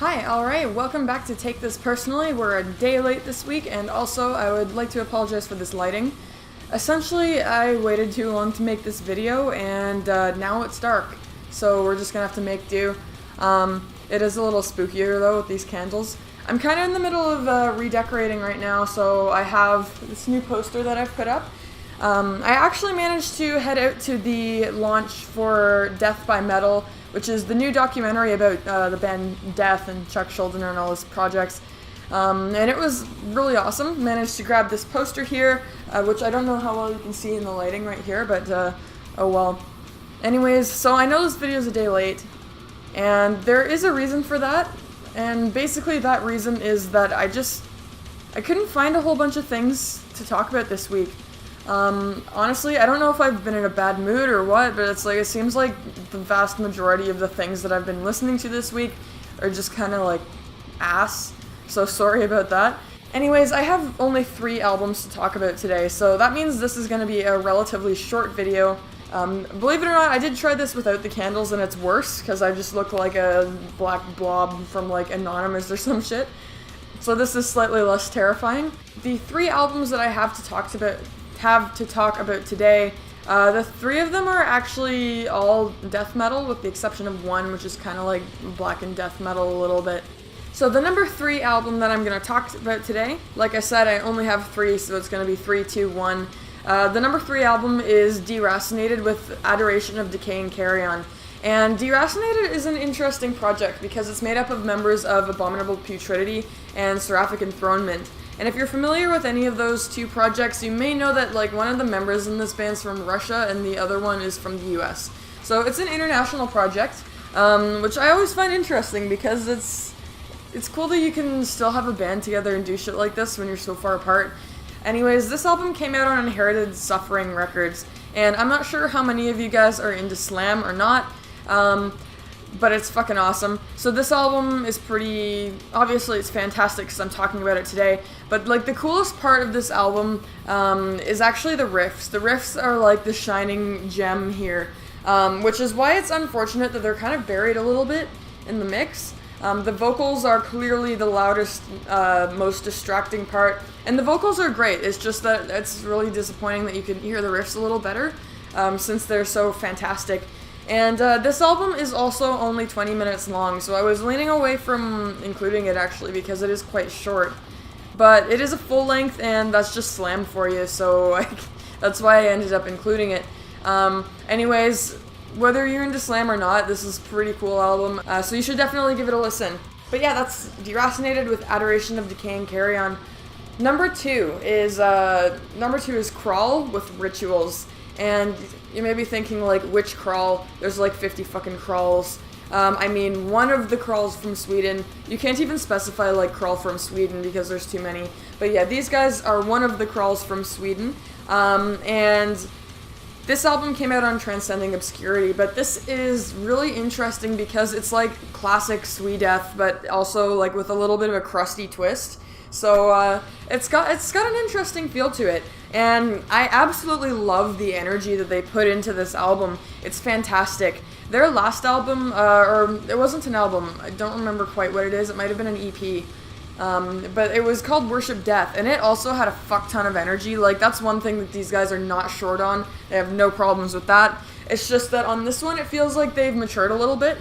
Hi, alright, welcome back to Take This Personally. We're a day late this week, and also I would like to apologize for this lighting. Essentially, I waited too long to make this video, and now it's dark, so we're just gonna have to make do. It is a little spookier though with these candles. I'm kind of in the middle of redecorating right now, so I have this new poster that I've put up. I actually managed to head out to the launch for Death by Metal, which is the new documentary about the band Death and Chuck Schuldiner and all his projects. And it was really awesome. Managed to grab this poster here, which I don't know how well you can see in the lighting right here, but oh well. Anyways, so I know this video is a day late, and there is a reason for that. And basically that reason is that I couldn't find a whole bunch of things to talk about this week. Honestly, I don't know if I've been in a bad mood or what, but it seems like the vast majority of the things that I've been listening to this week are just kind of like ass, so sorry about that. Anyways, I have only 3 albums to talk about today, so that means this is going to be a relatively short video. Believe it or not, I did try this without the candles and it's worse, because I just look like a black blob from like Anonymous or some shit. So this is slightly less terrifying. The 3 albums that I have to talk about today, the 3 of them are actually all death metal, with the exception of one, which is kind of like black and death metal a little bit. So the number 3 album that I'm going to talk about today, like I said, I only have 3, so it's going to be 3, 2, 1. The number 3 album is Deracinated with Adoration of Decay and Carry On. And Deracinated is an interesting project because it's made up of members of Abominable Putridity and Seraphic Enthronement. And if you're familiar with any of those 2 projects, you may know that like one of the members in this band's from Russia and the other one is from the US. So it's an international project, which I always find interesting because it's cool that you can still have a band together and do shit like this when you're so far apart. Anyways, this album came out on Inherited Suffering Records, and I'm not sure how many of you guys are into slam or not, but it's fucking awesome. So this album is obviously it's fantastic because I'm talking about it today, but like the coolest part of this album is actually the riffs. The riffs are like the shining gem here, which is why it's unfortunate that they're kind of buried a little bit in the mix. The vocals are clearly the loudest, most distracting part, and the vocals are great. It's just that it's really disappointing that you can hear the riffs a little better, since they're so fantastic. And this album is also only 20 minutes long, so I was leaning away from including it actually because it is quite short. But it is a full length, and that's just slam for you, so that's why I ended up including it. Anyways, whether you're into slam or not, this is a pretty cool album, so you should definitely give it a listen. But yeah, that's Deracinated with Adoration of Decay and Carry On. Number 2 is Crawl with Rituals. And you may be thinking, like, which crawl? There's like 50 fucking crawls. I mean, one of the crawls from Sweden. You can't even specify, like, crawl from Sweden because there's too many. But yeah, these guys are one of the crawls from Sweden. And this album came out on Transcending Obscurity, but this is really interesting because it's like classic Swedeath, but also like with a little bit of a crusty twist. So it's got an interesting feel to it, and I absolutely love the energy that they put into this album. It's fantastic. Their last album, or it wasn't an album, I don't remember quite what it is, it might have been an EP, but it was called Worship Death, and it also had a fuck ton of energy. Like, that's one thing that these guys are not short on. They have no problems with that. It's just that on this one, it feels like they've matured a little bit,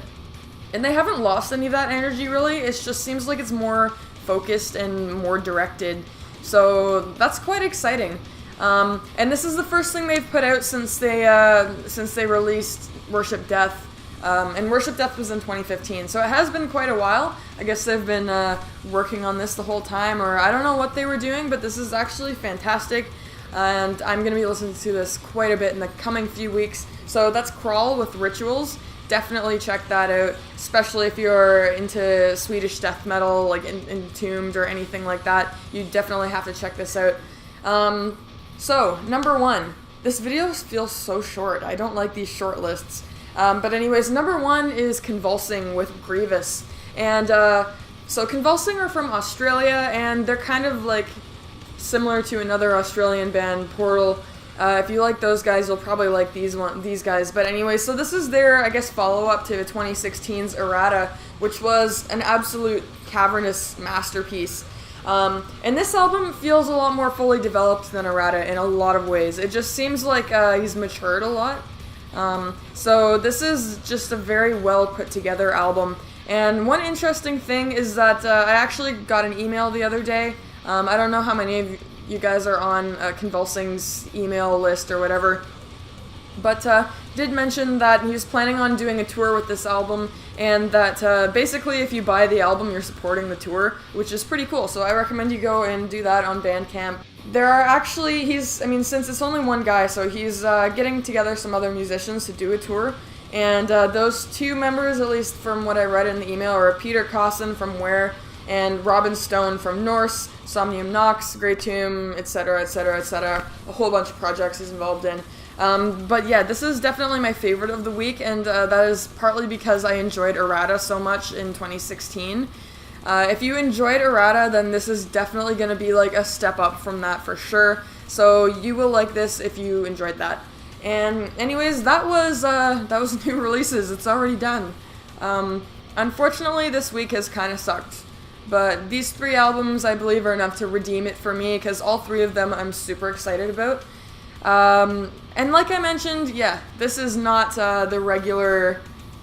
and they haven't lost any of that energy, really. It just seems like it's more focused and more directed, so that's quite exciting. And this is the first thing they've put out since they released Worship Death, and Worship Death was in 2015, so it has been quite a while. I guess they've been working on this the whole time, or I don't know what they were doing, but this is actually fantastic, and I'm going to be listening to this quite a bit in the coming few weeks. So that's Crawl with Rituals. Definitely check that out, especially if you're into Swedish death metal, like Entombed or anything like that. You definitely have to check this out. So, number 1. This video feels so short. I don't like these short lists. But anyways, number 1 is Convulsing with Grievous. And so Convulsing are from Australia, and they're kind of like similar to another Australian band, Portal. If you like those guys, you'll probably like these guys. But anyway, so this is their, I guess, follow-up to 2016's Errata, which was an absolute cavernous masterpiece. And this album feels a lot more fully developed than Errata in a lot of ways. It just seems like he's matured a lot. So this is just a very well put together album. And one interesting thing is that I actually got an email the other day. I don't know how many of you guys are on Convulsing's email list or whatever, but did mention that he was planning on doing a tour with this album, and that basically if you buy the album, you're supporting the tour, which is pretty cool. So I recommend you go and do that on Bandcamp. There are actually, since it's only one guy, so he's getting together some other musicians to do a tour. And those two members, at least from what I read in the email, are Peter Cosson from Where and Robin Stone from Norse, Somnium Nox, Grey Tomb, etc., etc., etc. A whole bunch of projects he's involved in. But yeah, this is definitely my favorite of the week, and that is partly because I enjoyed Errata so much in 2016. If you enjoyed Errata, then this is definitely going to be like a step up from that for sure. So you will like this if you enjoyed that. And anyways, that was new releases. It's already done. Unfortunately, this week has kind of sucked. But these 3 albums, I believe, are enough to redeem it for me, because all 3 of them I'm super excited about. And like I mentioned, yeah, this is not the regular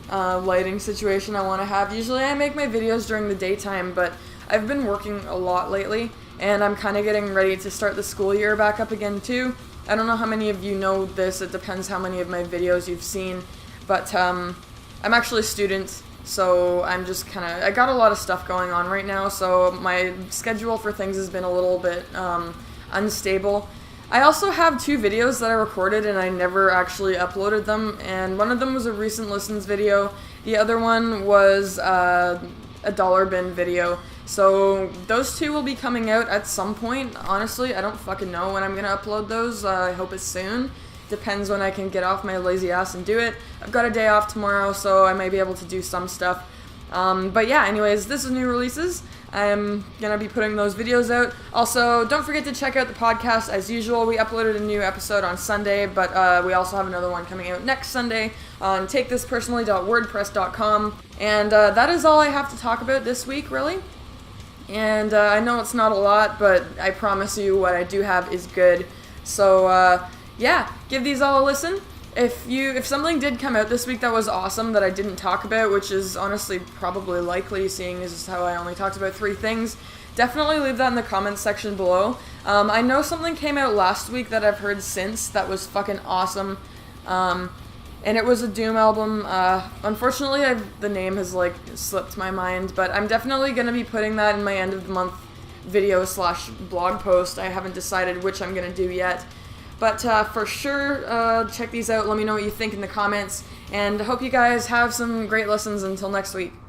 lighting situation I want to have. Usually I make my videos during the daytime, but I've been working a lot lately, and I'm kind of getting ready to start the school year back up again too. I don't know how many of you know this, it depends how many of my videos you've seen, but I'm actually a student, so I'm just I got a lot of stuff going on right now, so my schedule for things has been a little bit unstable. I also have 2 videos that I recorded and I never actually uploaded them, and one of them was a recent listens video, the other one was a dollar bin video. So those 2 will be coming out at some point. Honestly, I don't fucking know when I'm gonna upload those. I hope it's soon. Depends when I can get off my lazy ass and do it. I've got a day off tomorrow, so I may be able to do some stuff. But yeah, anyways, this is new releases. I'm gonna be putting those videos out. Also, don't forget to check out the podcast as usual. We uploaded a new episode on Sunday, but we also have another one coming out next Sunday on takethispersonally.wordpress.com. And that is all I have to talk about this week, really. And I know it's not a lot, but I promise you what I do have is good. So yeah, give these all a listen. If something did come out this week that was awesome that I didn't talk about, which is honestly probably likely, seeing as how I only talked about 3 things, definitely leave that in the comments section below. I know something came out last week that I've heard since that was fucking awesome. And it was a Doom album. Unfortunately, the name has slipped my mind, but I'm definitely going to be putting that in my end of the month video / blog post. I haven't decided which I'm going to do yet. But for sure, check these out. Let me know what you think in the comments, and I hope you guys have some great listens until next week.